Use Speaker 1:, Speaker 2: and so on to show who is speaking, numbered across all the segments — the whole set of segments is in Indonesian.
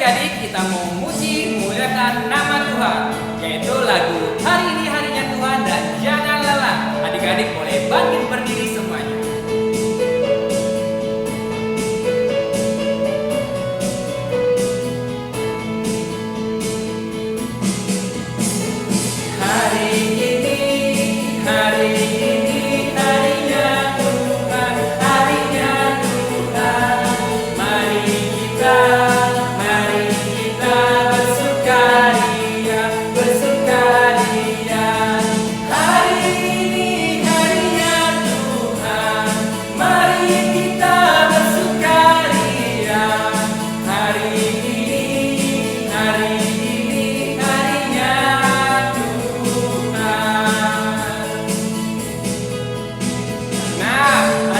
Speaker 1: adik-adik, kita mau memuji, memuliakan nama Tuhan, yaitu lagu Hari Ini Harinya Tuhan dan Jangan Lelah. Adik-adik boleh bangkit berdiri semuanya.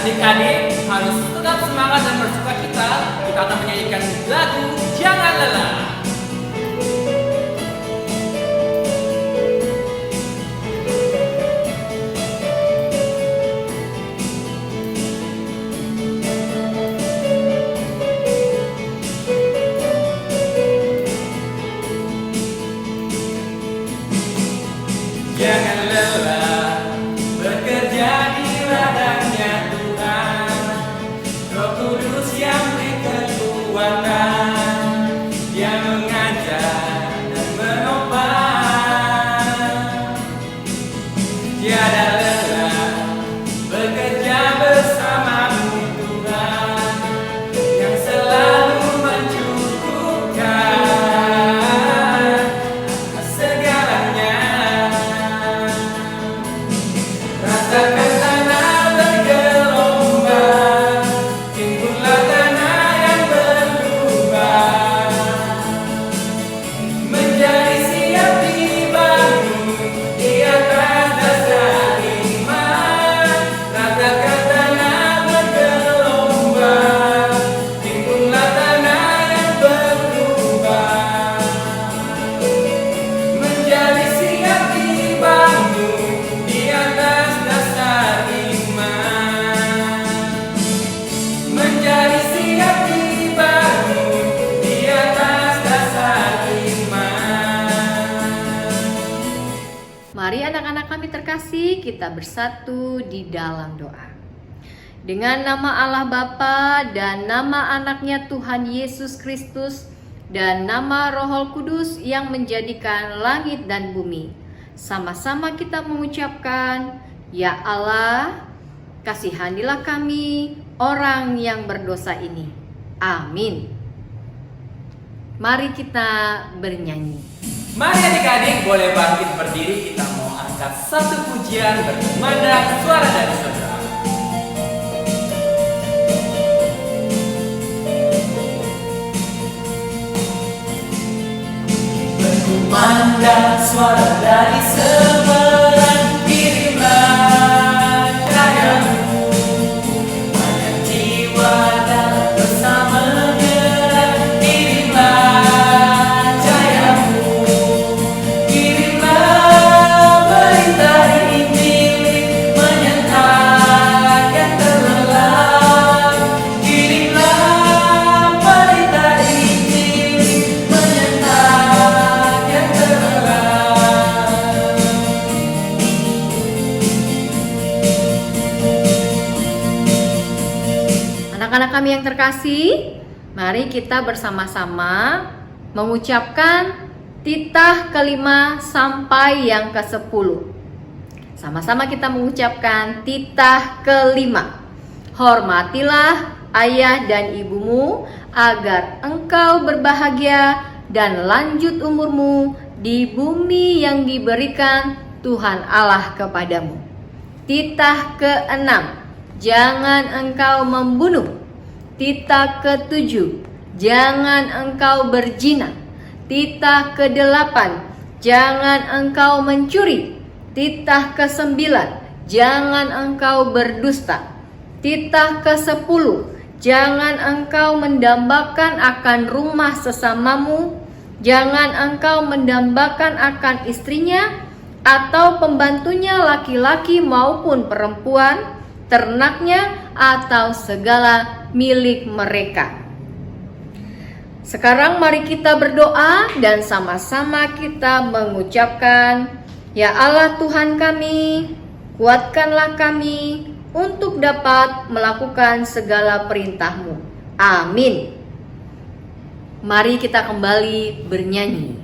Speaker 1: Adik-adik harus tetap semangat dan bersukacita. Kita akan menyanyikan lagu Jangan Lelah. Jangan lelah bekerja di ladangnya Tuhan, Roh Kudus yang beri kekuatan, Dia mengajar dan menopang. Tiada lelah bekerja bersamamu Tuhan, yang selalu mencukupkan segalanya. Rasakan tanah bergelombang, timbullah tanah yang berlubang, menjadi siap dibangun di atas dasar iman. Rasakan tanah bergelombang, timbullah tanah yang berlubang, menjadi siap dibangun di atas dasar iman, menjadi siap dibangun di atas dasar iman.
Speaker 2: Mari anak-anak kami terkasih, kita bersatu di dalam doa. Dengan nama Allah Bapa dan nama anaknya Tuhan Yesus Kristus dan nama Roh Kudus yang menjadikan langit dan bumi, sama-sama kita mengucapkan, Ya Allah, kasihanilah kami orang yang berdosa ini. Amin. Mari kita bernyanyi.
Speaker 1: Mari adik-adik boleh bangkit berdiri. Kita mau angkat satu pujian berkumandang suara dari saudara. Berkumandang suara dari seberang, kirimlah cahayamu, banyak jiwa dalam bersama menyerah. Kirimlah cahayamu, kirimlah berita Injil menyentang yang terlelap. Kirimlah berita Injil menyentang yang terlelap.
Speaker 2: Anak-anak kami yang terkasih, mari kita bersama-sama mengucapkan titah kelima sampai yang ke-10. Sama-sama kita mengucapkan titah kelima. Hormatilah ayah dan ibumu agar engkau berbahagia dan lanjut umurmu di bumi yang diberikan Tuhan Allah kepadamu. Titah ke-6, jangan engkau membunuh. Titah ke-7, jangan engkau berzina. Titah ke-8, jangan engkau mencuri. Titah ke-9, jangan engkau berdusta. Titah ke-10, jangan engkau mendambakan akan rumah sesamamu. Jangan engkau mendambakan akan istrinya atau pembantunya laki-laki maupun perempuan, ternaknya atau segala milik mereka. Sekarang mari kita berdoa dan sama-sama kita mengucapkan, "Ya Allah Tuhan kami, kuatkanlah kami untuk dapat melakukan segala perintah-Mu." Amin. Mari kita kembali bernyanyi.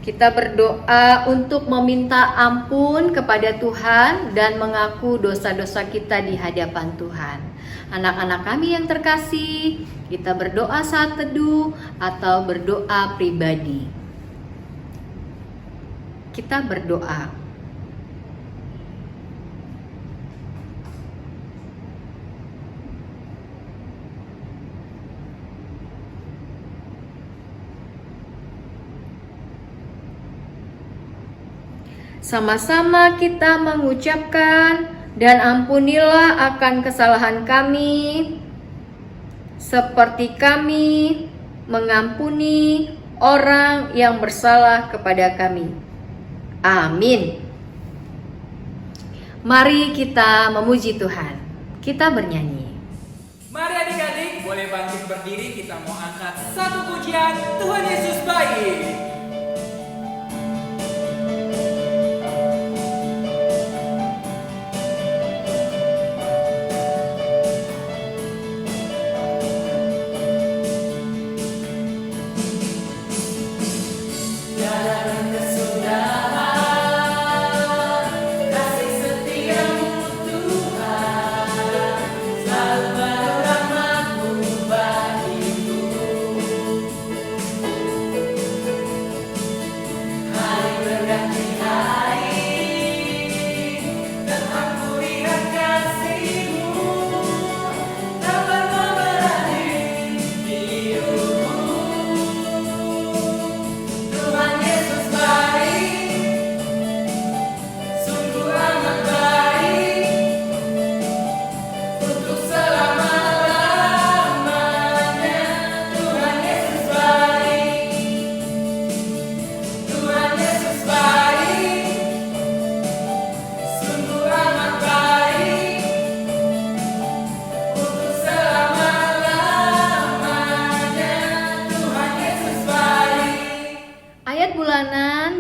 Speaker 2: Kita berdoa untuk meminta ampun kepada Tuhan dan mengaku dosa-dosa kita di hadapan Tuhan. Anak-anak kami yang terkasih, kita berdoa saat teduh atau berdoa pribadi. Kita berdoa. Sama-sama kita mengucapkan, "Dan ampunilah akan kesalahan kami, seperti kami mengampuni orang yang bersalah kepada kami." Amin. Mari kita memuji Tuhan. Kita bernyanyi.
Speaker 1: Mari adik-adik boleh bangkit berdiri, kita mau angkat satu pujian, Tuhan Yesus baik.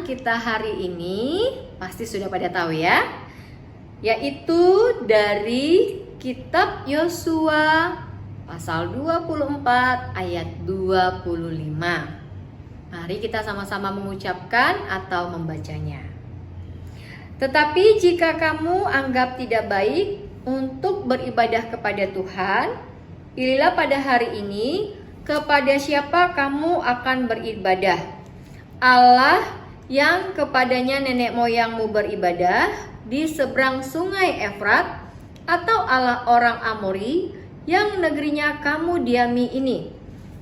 Speaker 2: Kita hari ini pasti sudah pada tahu ya, yaitu dari kitab Yosua pasal 24 ayat 25. Mari kita sama-sama mengucapkan atau membacanya. "Tetapi jika kamu anggap tidak baik untuk beribadah kepada Tuhan, pilihlah pada hari ini kepada siapa kamu akan beribadah. Allah yang kepadanya nenek moyangmu beribadah di seberang sungai Efrat, atau Allah orang Amori yang negerinya kamu diami ini.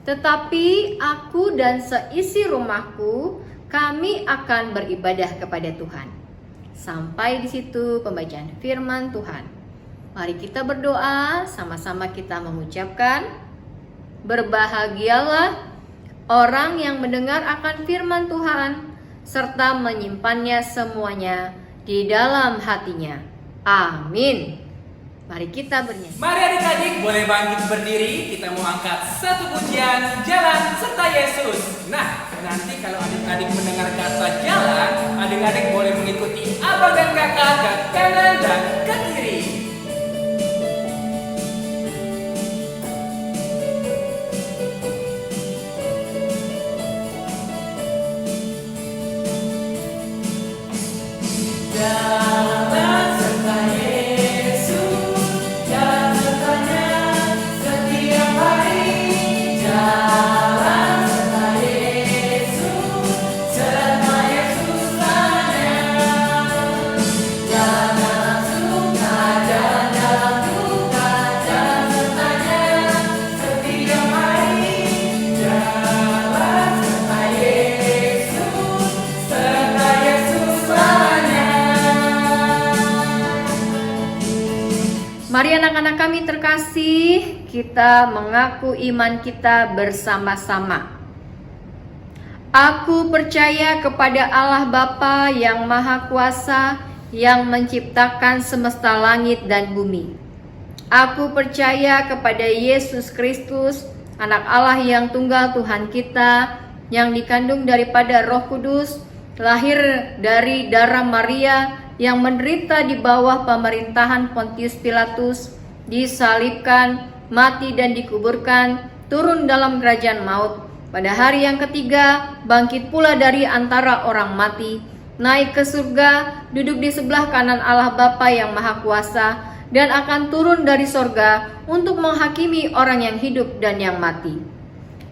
Speaker 2: Tetapi aku dan seisi rumahku, kami akan beribadah kepada Tuhan." Sampai di situ pembacaan firman Tuhan. Mari kita berdoa, sama-sama kita mengucapkan, "Berbahagialah orang yang mendengar akan firman Tuhan serta menyimpannya semuanya di dalam hatinya." Amin. Mari kita bernyanyi.
Speaker 1: Mari adik-adik boleh bangkit berdiri. Kita mau angkat satu pujian, jalan serta Yesus. Nah, nanti kalau adik-adik mendengar kata jalan, adik-adik boleh mengikuti abang dan kakak ke kanan dan ke kiri. Jalan serta Yesus, jalan sertanya setiap hari. Jalan serta Yesus, serta Yesus selamanya. Jalan dalam suka, jalan dalam duka, jalan sertanya setiap hari. Jalan serta Yesus, serta Yesus selamanya.
Speaker 2: Mari anak-anak kami terkasih, kita mengaku iman kita bersama-sama. Aku percaya kepada Allah Bapa yang Maha Kuasa, yang menciptakan semesta langit dan bumi. Aku percaya kepada Yesus Kristus, anak Allah yang tunggal Tuhan kita, yang dikandung daripada Roh Kudus, lahir dari darah Maria, yang menderita di bawah pemerintahan Pontius Pilatus, disalibkan, mati dan dikuburkan, turun dalam kerajaan maut. Pada hari yang ketiga, bangkit pula dari antara orang mati, naik ke surga, duduk di sebelah kanan Allah Bapa yang Maha Kuasa, dan akan turun dari sorga untuk menghakimi orang yang hidup dan yang mati.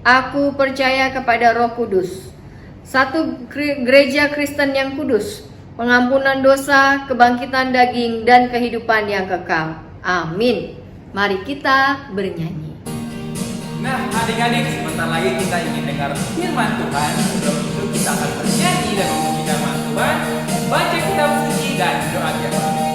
Speaker 2: Aku percaya kepada Roh Kudus, satu gereja Kristen yang kudus, pengampunan dosa, kebangkitan daging, dan kehidupan yang kekal. Amin. Mari kita bernyanyi.
Speaker 1: Nah, adik-adik, sebentar lagi kita ingin dengar firman Tuhan. Sebelum itu kita akan bernyanyi dan memuji nama Tuhan, baca kitab suci dan doa tiap hari.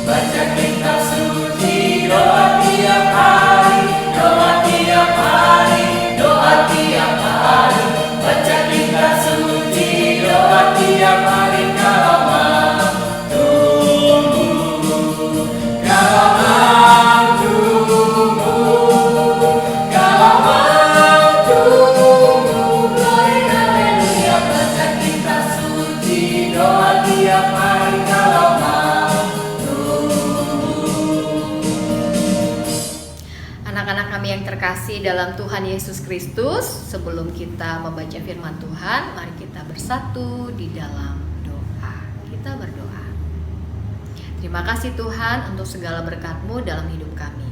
Speaker 1: Baca kitab suci, doa tiap hari, doa tiap hari, doa tiap hari. Baca kitab suci, doa tiap hari. Kalau mau tunggu, kalau mau tunggu, kalau mau tunggu, glory haleluya. Baca kitab suci, doa tiap hari. Kalau mau
Speaker 2: Anak-anak kami yang terkasih dalam Tuhan Yesus Kristus, sebelum kita membaca firman Tuhan, mari kita bersatu di dalam doa. Kita berdoa. Terima kasih Tuhan untuk segala berkat-Mu dalam hidup kami.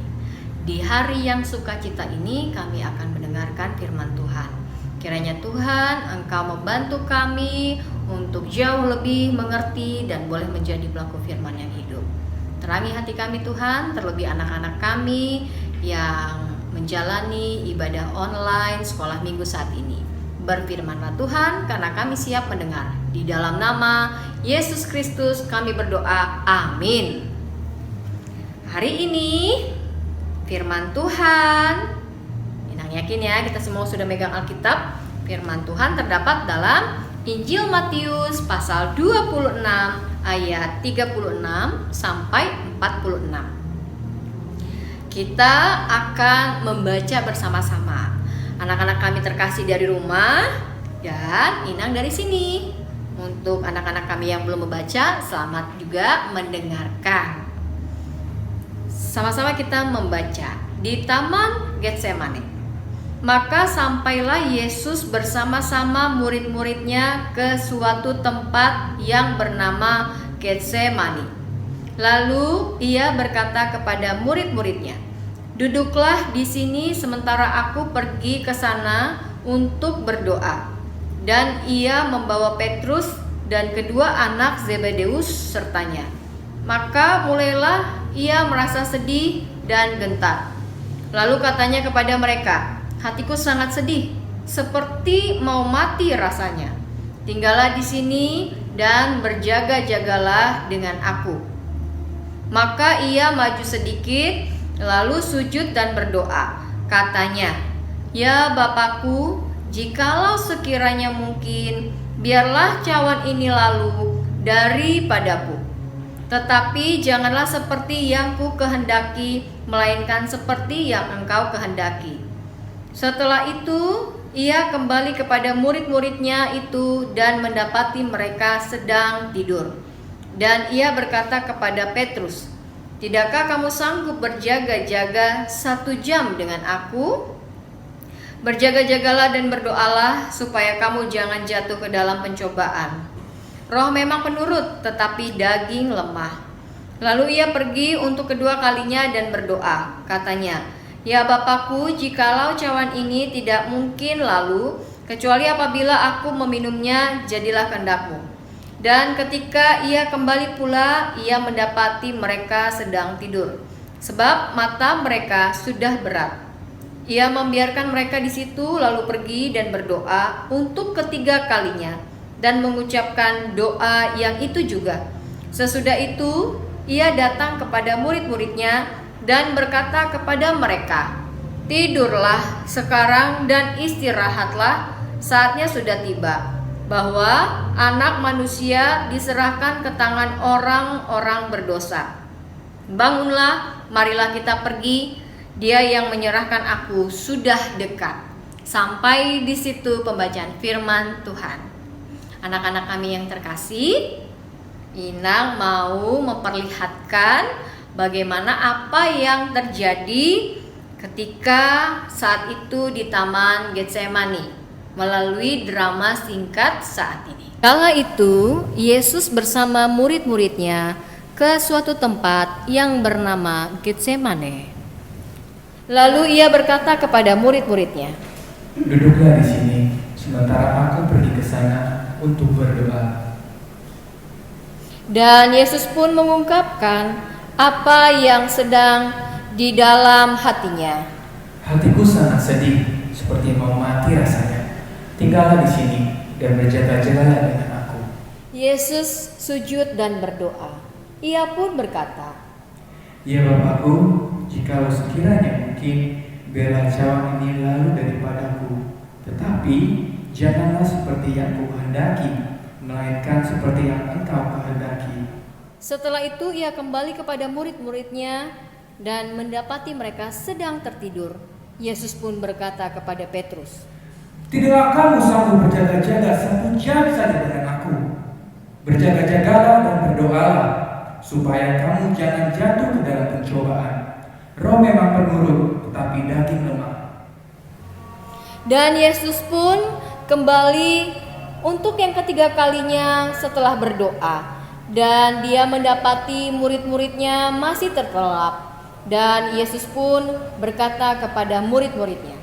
Speaker 2: Di hari yang sukacita ini kami akan mendengarkan firman Tuhan. Kiranya Tuhan Engkau membantu kami untuk jauh lebih mengerti dan boleh menjadi pelaku firman yang hidup. Terangi hati kami Tuhan, terlebih anak-anak kami yang menjalani ibadah online sekolah minggu saat ini. Berfirmanlah Tuhan, karena kami siap mendengar. Di dalam nama Yesus Kristus kami berdoa, amin. Hari ini firman Tuhan, Inang yakin ya kita semua sudah megang Alkitab. Firman Tuhan terdapat dalam Injil Matius pasal 26 ayat 36 sampai 46. Kita akan membaca bersama-sama. Anak-anak kami terkasih dari rumah dan Inang dari sini. Untuk anak-anak kami yang belum membaca, selamat juga mendengarkan. Sama-sama kita membaca. Di Taman Getsemane, maka sampailah Yesus bersama-sama murid-muridnya ke suatu tempat yang bernama Getsemani. Lalu ia berkata kepada murid-muridnya, "Duduklah di sini sementara aku pergi ke sana untuk berdoa." Dan ia membawa Petrus dan kedua anak Zebedeus sertanya. Maka mulailah ia merasa sedih dan gentar. Lalu katanya kepada mereka, "Hatiku sangat sedih, seperti mau mati rasanya. Tinggallah di sini dan berjaga-jagalah dengan aku." Maka ia maju sedikit, lalu sujud dan berdoa. Katanya, "Ya Bapakku, jikalau sekiranya mungkin, biarlah cawan ini lalu daripadaku. Tetapi janganlah seperti yang ku kehendaki, melainkan seperti yang Engkau kehendaki." Setelah itu, ia kembali kepada murid-muridnya itu dan mendapati mereka sedang tidur. Dan ia berkata kepada Petrus, "Tidakkah kamu sanggup berjaga-jaga 1 jam dengan aku? Berjaga-jagalah dan berdoalah supaya kamu jangan jatuh ke dalam pencobaan. Roh memang penurut, tetapi daging lemah." Lalu ia pergi untuk kedua kalinya dan berdoa. Katanya, "Ya Bapakku, jikalau cawan ini tidak mungkin lalu, kecuali apabila aku meminumnya, jadilah kehendak-Mu." Dan ketika ia kembali pula, ia mendapati mereka sedang tidur, sebab mata mereka sudah berat. Ia membiarkan mereka di situ, lalu pergi dan berdoa untuk ketiga kalinya, dan mengucapkan doa yang itu juga. Sesudah itu, ia datang kepada murid-muridnya dan berkata kepada mereka, "Tidurlah sekarang dan istirahatlah, saatnya sudah tiba, bahwa Anak Manusia diserahkan ke tangan orang-orang berdosa. Bangunlah, marilah kita pergi, Dia yang menyerahkan aku sudah dekat." Sampai di situ pembacaan firman Tuhan. Anak-anak kami yang terkasih, Inang mau memperlihatkan bagaimana apa yang terjadi ketika saat itu di Taman Getsemani melalui drama singkat saat ini. Kala itu, Yesus bersama murid-muridnya ke suatu tempat yang bernama Getsemane. Lalu ia berkata kepada murid-muridnya,
Speaker 3: "Duduklah di sini, sementara aku pergi ke sana untuk berdoa."
Speaker 2: Dan Yesus pun mengungkapkan apa yang sedang di dalam hatinya.
Speaker 3: "Hatiku sangat sedih, seperti mau mati rasanya. Tinggallah di sini dan berjaga-jagalah dengan aku."
Speaker 2: Yesus sujud dan berdoa. Ia pun berkata,
Speaker 3: "Ya Bapakku, jikalau sekiranya mungkin, biarlah cawan ini lalu daripadaku. Tetapi janganlah seperti yang kukehendaki, melainkan seperti yang Engkau kehendaki."
Speaker 2: Setelah itu ia kembali kepada murid-muridnya dan mendapati mereka sedang tertidur. Yesus pun berkata kepada Petrus,
Speaker 3: "Tidakkah kamu sanggup berjaga-jaga 1 jam saja dengan aku? Berjaga-jagalah dan berdoalah, supaya kamu jangan jatuh ke dalam pencobaan. Roh memang penurut, tetapi daging lemah."
Speaker 2: Dan Yesus pun kembali untuk yang ketiga kalinya setelah berdoa. Dan dia mendapati murid-muridnya masih terlelap. Dan Yesus pun berkata kepada murid-muridnya,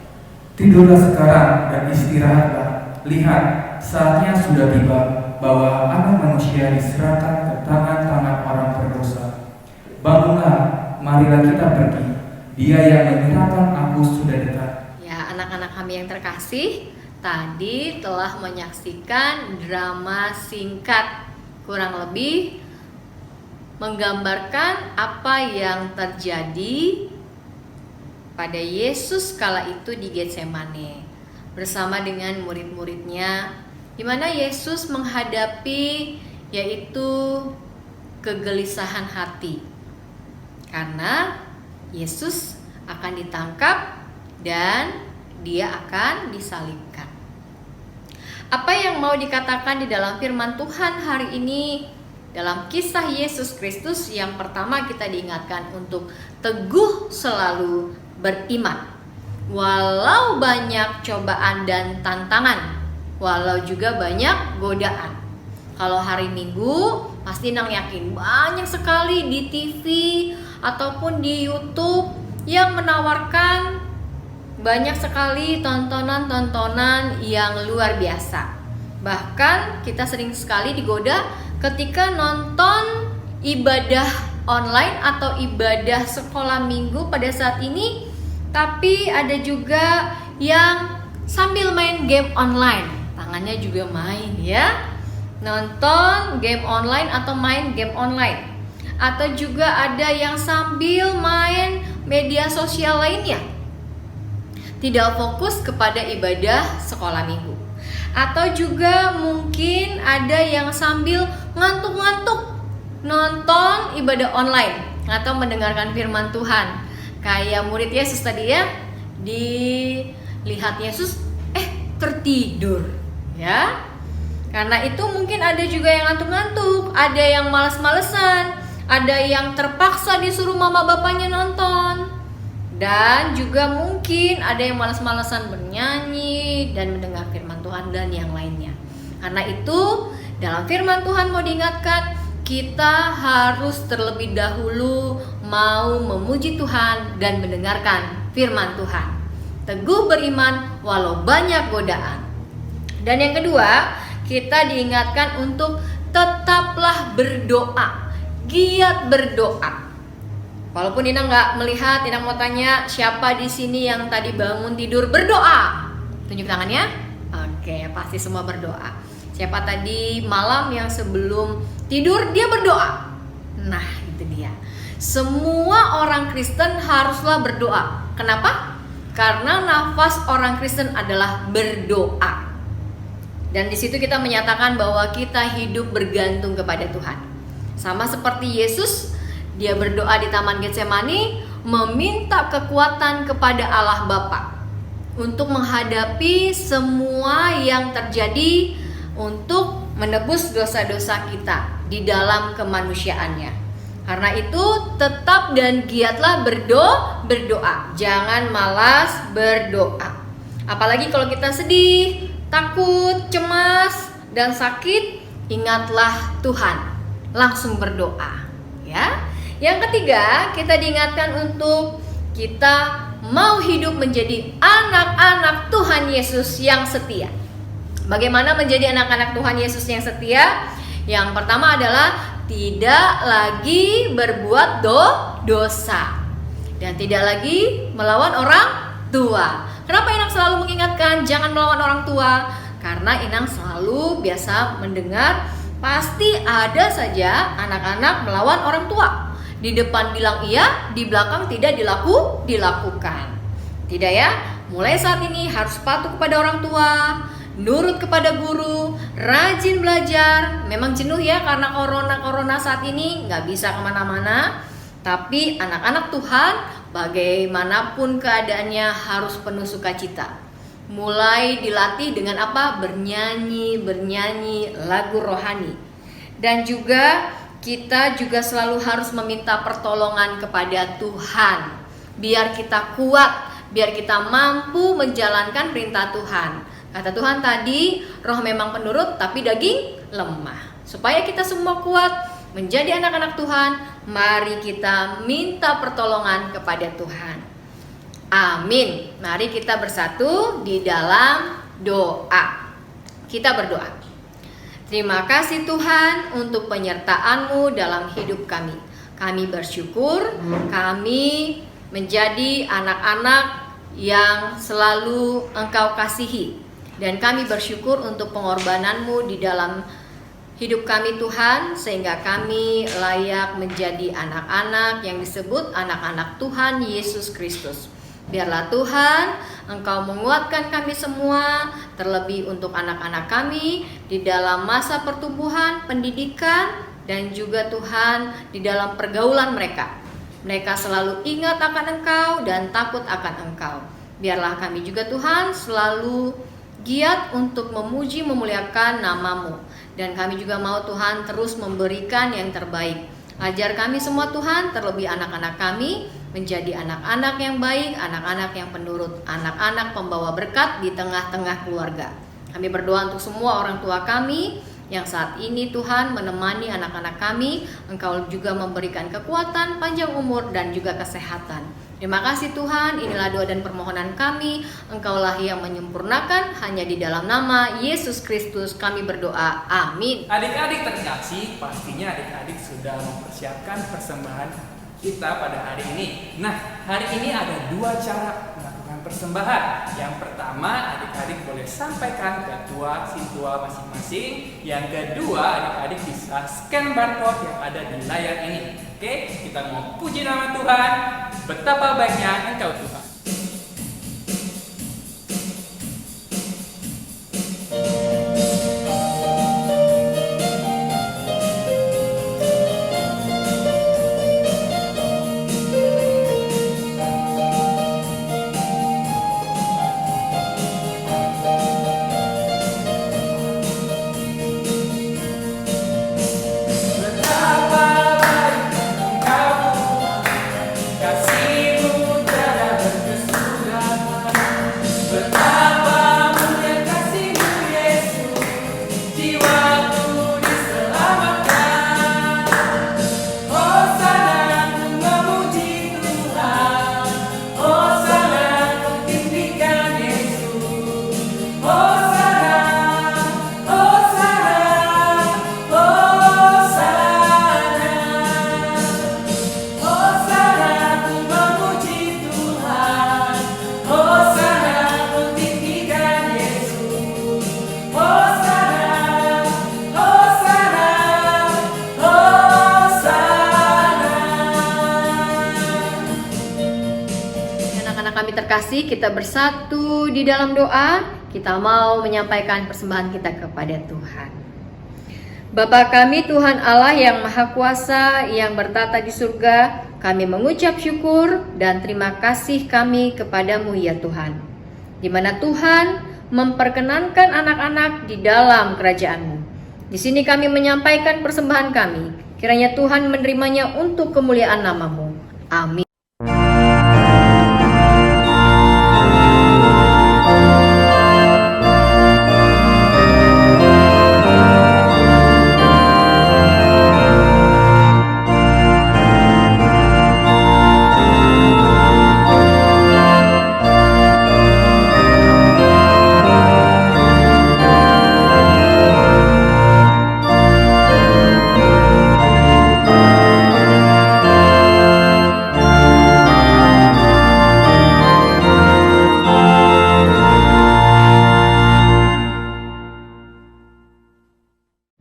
Speaker 3: "Tidurlah sekarang dan istirahatlah. Lihat, saatnya sudah tiba, bahwa Anak Manusia diserahkan ke tangan-tangan orang berdosa. Bangunlah, marilah kita pergi. Dia yang menyerahkan aku sudah dekat."
Speaker 2: Ya, anak-anak kami yang terkasih, tadi telah menyaksikan drama singkat, kurang lebih menggambarkan apa yang terjadi pada Yesus kala itu di Getsemane bersama dengan murid-muridnya, di mana Yesus menghadapi yaitu kegelisahan hati karena Yesus akan ditangkap dan dia akan disalibkan. Apa yang mau dikatakan di dalam firman Tuhan hari ini dalam kisah Yesus Kristus? Yang pertama, kita diingatkan untuk teguh selalu beriman walau banyak cobaan dan tantangan, walau juga banyak godaan. Kalau hari Minggu pasti Nang yakin banyak sekali di TV ataupun di YouTube yang menawarkan banyak sekali tontonan-tontonan yang luar biasa. Bahkan kita sering sekali digoda ketika nonton ibadah online atau ibadah sekolah minggu pada saat ini, tapi ada juga yang sambil main game online, tangannya juga main ya, nonton game online atau main game online. Atau juga ada yang sambil main media sosial lainnya. Tidak fokus kepada ibadah sekolah minggu. Atau juga mungkin ada yang sambil ngantuk-ngantuk nonton ibadah online atau mendengarkan firman Tuhan. Kayak murid Yesus tadi ya, dilihat Yesus tertidur ya. Karena itu mungkin ada juga yang ngantuk-ngantuk, ada yang malas-malesan, ada yang terpaksa disuruh mama bapaknya nonton. Dan juga mungkin ada yang malas-malesan bernyanyi dan mendengar firman Tuhan dan yang lainnya. Karena itu dalam firman Tuhan mau diingatkan, kita harus terlebih dahulu mau memuji Tuhan dan mendengarkan firman Tuhan. Teguh beriman walau banyak godaan. Dan yang kedua, kita diingatkan untuk tetaplah berdoa, giat berdoa. Walaupun Ina nggak melihat, Ina mau tanya, siapa di sini yang tadi bangun tidur berdoa? Tunjuk tangannya. Oke, pasti semua berdoa. Siapa tadi malam yang sebelum tidur dia berdoa? Nah, itu dia. Semua orang Kristen haruslah berdoa. Kenapa? Karena nafas orang Kristen adalah berdoa. Dan di situ kita menyatakan bahwa kita hidup bergantung kepada Tuhan. Sama seperti Yesus, dia berdoa di Taman Getsemani, meminta kekuatan kepada Allah Bapa untuk menghadapi semua yang terjadi, untuk menebus dosa-dosa kita di dalam kemanusiaannya. Karena itu tetap dan giatlah berdoa. Jangan malas berdoa. Apalagi kalau kita sedih, takut, cemas, dan sakit, ingatlah Tuhan. Langsung berdoa, ya. Yang ketiga, kita diingatkan untuk kita mau hidup menjadi anak-anak Tuhan Yesus yang setia. Bagaimana menjadi anak-anak Tuhan Yesus yang setia? Yang pertama adalah tidak lagi berbuat dosa dan tidak lagi melawan orang tua. Kenapa Inang selalu mengingatkan jangan melawan orang tua? Karena Inang selalu biasa mendengar pasti ada saja anak-anak melawan orang tua. Di depan bilang iya, di belakang tidak dilakukan. Tidak ya? Mulai saat ini harus patuh kepada orang tua, nurut kepada guru, rajin belajar. Memang jenuh ya karena corona saat ini nggak bisa kemana-mana. Tapi anak-anak Tuhan bagaimanapun keadaannya harus penuh sukacita. Mulai dilatih dengan apa? Bernyanyi lagu rohani. Dan juga kita juga selalu harus meminta pertolongan kepada Tuhan. Biar kita kuat, biar kita mampu menjalankan perintah Tuhan. Kata Tuhan tadi, roh memang penurut tapi daging lemah. Supaya kita semua kuat menjadi anak-anak Tuhan, mari kita minta pertolongan kepada Tuhan. Amin. Mari kita bersatu di dalam doa. Kita berdoa. Terima kasih Tuhan untuk penyertaan-Mu dalam hidup kami. Kami bersyukur kami menjadi anak-anak yang selalu Engkau kasihi. Dan kami bersyukur untuk pengorbanan-Mu di dalam hidup kami Tuhan, sehingga kami layak menjadi anak-anak yang disebut anak-anak Tuhan Yesus Kristus. Biarlah Tuhan Engkau menguatkan kami semua, terlebih untuk anak-anak kami di dalam masa pertumbuhan, pendidikan, dan juga Tuhan di dalam pergaulan mereka. Mereka selalu ingat akan Engkau dan takut akan Engkau. Biarlah kami juga Tuhan selalu giat untuk memuji memuliakan nama-Mu. Dan kami juga mau Tuhan terus memberikan yang terbaik. Ajar kami semua Tuhan, terlebih anak-anak kami, menjadi anak-anak yang baik, anak-anak yang penurut, anak-anak pembawa berkat di tengah-tengah keluarga. Kami berdoa untuk semua orang tua kami yang saat ini Tuhan menemani anak-anak kami. Engkau juga memberikan kekuatan, panjang umur, dan juga kesehatan. Terima kasih Tuhan, inilah doa dan permohonan kami. Engkaulah yang menyempurnakan, hanya di dalam nama Yesus Kristus kami berdoa. Amin.
Speaker 4: Adik-adik terkasih, pastinya adik-adik sudah mempersiapkan persembahan kita pada hari ini. Nah, hari ini ada dua cara melakukan persembahan. Yang pertama, adik-adik boleh sampaikan ke tua siswa masing-masing. Yang kedua, adik-adik bisa scan barcode yang ada di layar ini. Oke, kita mau puji nama Tuhan. betapa baiknya Engkau Tuhan. Betapa baik Engkau Tuhan, kasih-Mu tiada berkesudahan. Betapa mulia kasih-Mu Yesus, jiwaku diselamatkan. Hosana ku memuji Tuhan, Hosana ku tinggikan Yesus. Hosana, Hosana, Hosana. Hosana ku memuji Tuhan, Hosana ku tinggikan Yesus. Hosana, Hosana, Hosana.
Speaker 2: Anak-anak kami terkasih, kita bersatu di dalam doa. Kita mau menyampaikan persembahan kita kepada Tuhan. Bapa kami Tuhan Allah yang Maha Kuasa, yang bertata di surga, kami mengucap syukur dan terima kasih kami kepadamu ya Tuhan, di mana Tuhan memperkenankan anak-anak di dalam kerajaan-Mu. Di sini kami menyampaikan persembahan kami, kiranya Tuhan menerimanya untuk kemuliaan nama-Mu. Amin.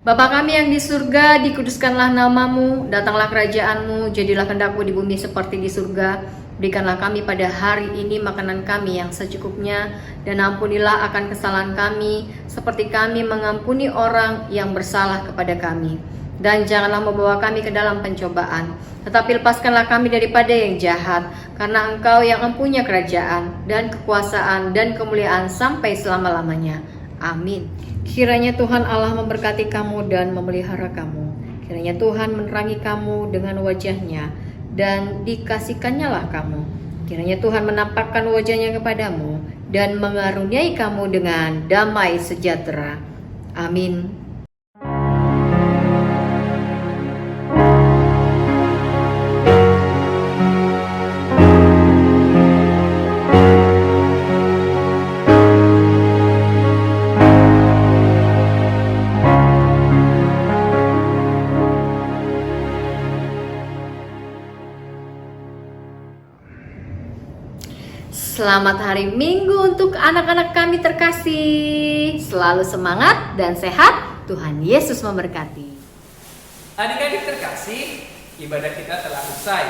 Speaker 2: Bapa kami yang di surga, dikuduskanlah namamu, datanglah kerajaan-Mu, jadilah kehendak-Mu di bumi seperti di surga. Berikanlah kami pada hari ini makanan kami yang secukupnya, dan ampunilah akan kesalahan kami, seperti kami mengampuni orang yang bersalah kepada kami. Dan janganlah membawa kami ke dalam pencobaan, tetapi lepaskanlah kami daripada yang jahat, karena Engkau yang mempunyai kerajaan, dan kekuasaan, dan kemuliaan sampai selama-lamanya. Amin. Kiranya Tuhan Allah memberkati kamu dan memelihara kamu. Kiranya Tuhan menerangi kamu dengan wajah-Nya dan dikasihkannya lah kamu. Kiranya Tuhan menampakkan wajah-Nya kepadamu dan mengaruniai kamu dengan damai sejahtera. Amin. Selamat hari Minggu untuk anak-anak kami terkasih. Selalu semangat dan sehat. Tuhan Yesus memberkati.
Speaker 4: Adik-adik terkasih, ibadah kita telah usai.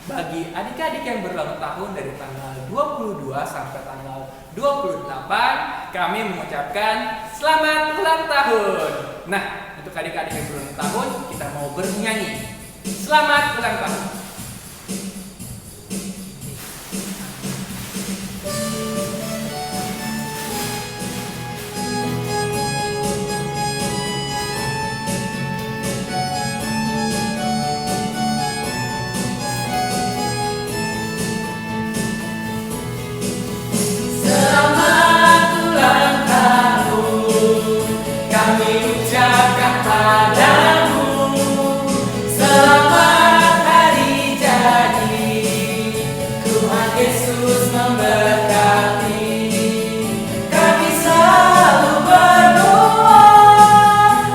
Speaker 4: Bagi adik-adik yang berulang tahun dari tanggal 22 sampai tanggal 28, kami mengucapkan selamat ulang tahun. Nah, untuk adik-adik yang berulang tahun, kita mau bernyanyi. Selamat ulang tahun.
Speaker 1: Selamat ulang tahun, kami ucapkan padamu. Selamat hari jadi, Tuhan Yesus memberkati. Kami selalu berdoa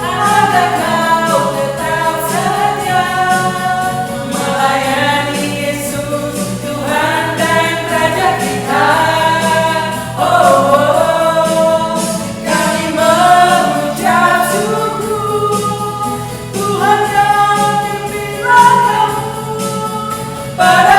Speaker 1: agar kau tetap setia melayani Yesus, Tuhan dan Raja kita. Kami mengucap syukur, Tuhan yang gembira kamu pada